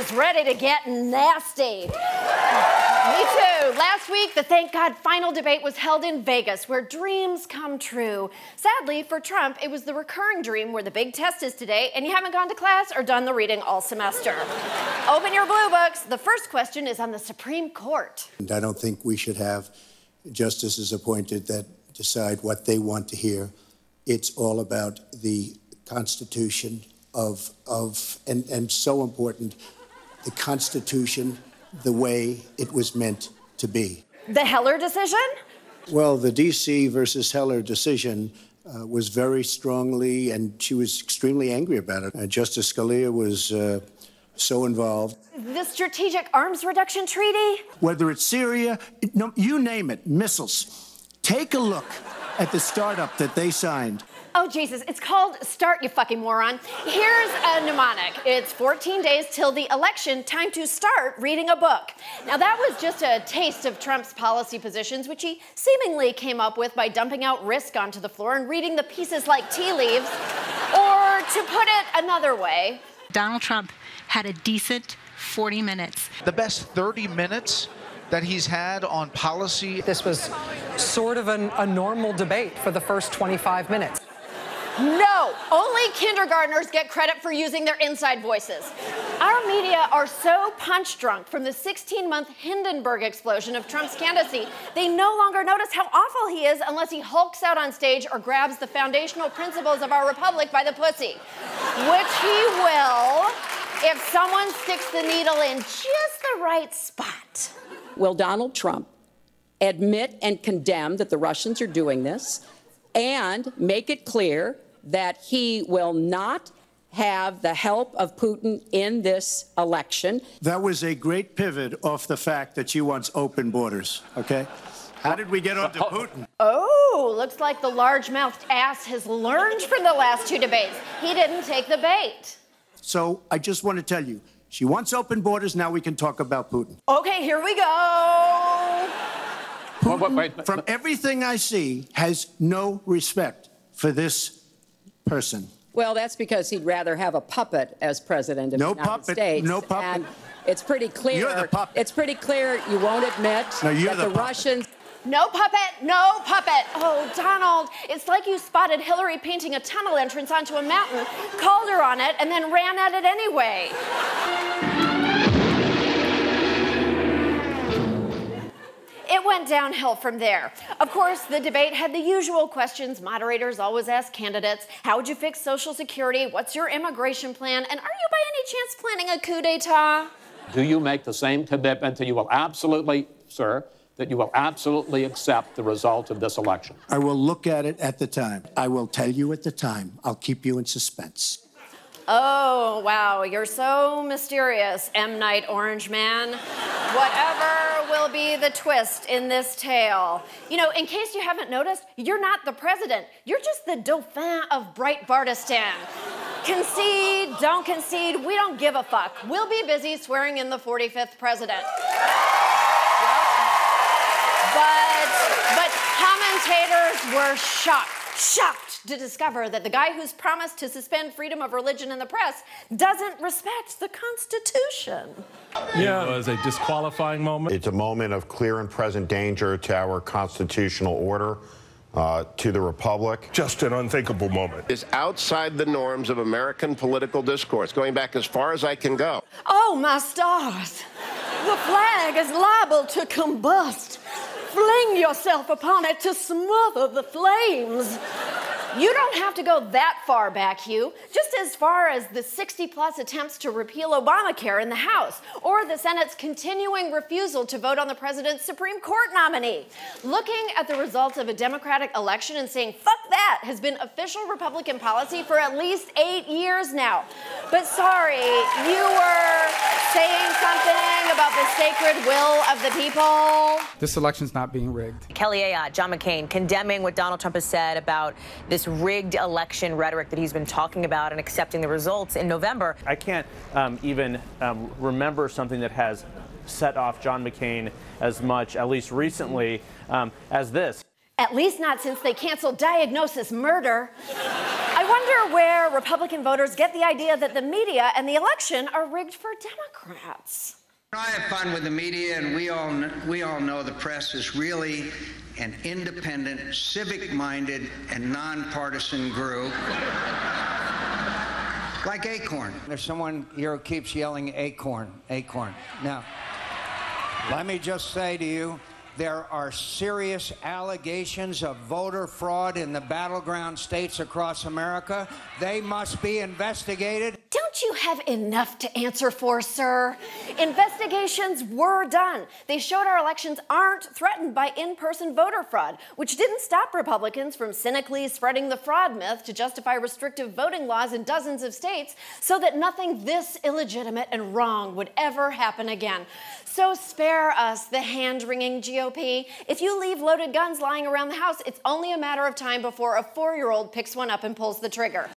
is ready to get nasty. Me too. Last week, the thank God final debate was held in Vegas, where dreams come true. Sadly, for Trump, it was the recurring dream where the big test is today, and you haven't gone to class or done the reading all semester. Open your blue books. The first question is on the Supreme Court. And I don't think we should have justices appointed that decide what they want to hear. It's all about the Constitution and so important, the Constitution, the way it was meant to be. The Heller decision? Well, the D.C. versus Heller decision was very strongly, and she was extremely angry about it. Justice Scalia was so involved. The Strategic Arms Reduction Treaty? Whether it's Syria, no, you name it, missiles. Take a look at the startup that they signed. Oh, Jesus, it's called START, you fucking moron. Here's a mnemonic. It's 14 days till the election, time to start reading a book. Now, that was just a taste of Trump's policy positions, which he seemingly came up with by dumping out risk onto the floor and reading the pieces like tea leaves. Or to put it another way, Donald Trump had a decent 40 minutes. The best 30 minutes that he's had on policy. This was sort of a normal debate for the first 25 minutes. No, only kindergartners get credit for using their inside voices. Our media are so punch drunk from the 16-month Hindenburg explosion of Trump's candidacy, they no longer notice how awful he is unless he hulks out on stage or grabs the foundational principles of our republic by the pussy, which he will if someone sticks the needle in just the right spot. Will Donald Trump admit and condemn that the Russians are doing this and make it clear that he will not have the help of Putin in this election? That was a great pivot off the fact that she wants open borders, okay? How did we get onto Putin? Oh, looks like the large-mouthed ass has learned from the last two debates. He didn't take the bait. So I just want to tell you, she wants open borders, now we can talk about Putin. Okay, here we go. Putin, from everything I see, has no respect for this person. Well, that's because he'd rather have a puppet as president of the United States. No puppet. And it's pretty clear. You're the puppet. It's pretty clear you won't admit that the Russians. No puppet, no puppet. Oh, Donald, it's like you spotted Hillary painting a tunnel entrance onto a mountain, called her on it, and then ran at it anyway. It went downhill from there. Of course, the debate had the usual questions moderators always ask candidates. How would you fix Social Security? What's your immigration plan? And are you by any chance planning a coup d'etat? Do you make the same commitment that you will absolutely, sir, that you will absolutely accept the result of this election? I will look at it at the time. I will tell you at the time. I'll keep you in suspense. Oh, wow, you're so mysterious, M. Night Orange Man. Whatever will be the twist in this tale. You know, in case you haven't noticed, you're not the president. You're just the Dauphin of Breitbartistan. Concede, don't concede, we don't give a fuck. We'll be busy swearing in the 45th president. But commentators were shocked to discover that the guy who's promised to suspend freedom of religion in the press doesn't respect the Constitution. Yeah. It was a disqualifying moment. It's a moment of clear and present danger to our constitutional order, to the republic. Just an unthinkable moment. Is outside the norms of American political discourse, going back as far as I can go. Oh, my stars. The flag is liable to combust. Fling yourself upon it to smother the flames. You don't have to go that far back, Hugh. Just as far as the 60-plus attempts to repeal Obamacare in the House, or the Senate's continuing refusal to vote on the president's Supreme Court nominee. Looking at the results of a Democratic election and saying, fuck that, has been official Republican policy for at least 8 years now. But sorry, you were saying something about the sacred will of the people. This election's not being rigged. Kelly Ayotte, John McCain, condemning what Donald Trump has said about this rigged election rhetoric that he's been talking about and accepting the results in November. I can't even remember something that has set off John McCain as much, at least recently, as this. At least not since they canceled Diagnosis Murder. I wonder where Republican voters get the idea that the media and the election are rigged for Democrats. I have fun with the media, and we all know the press is really an independent, civic-minded, and nonpartisan group. Like Acorn. There's someone here who keeps yelling Acorn, Acorn. Now, let me just say to you, there are serious allegations of voter fraud in the battleground states across America. They must be investigated. Don't you have enough to answer for, sir? Investigations were done. They showed our elections aren't threatened by in-person voter fraud, which didn't stop Republicans from cynically spreading the fraud myth to justify restrictive voting laws in dozens of states so that nothing this illegitimate and wrong would ever happen again. So spare us the hand-wringing GOP. If you leave loaded guns lying around the house, it's only a matter of time before a 4-year-old picks one up and pulls the trigger.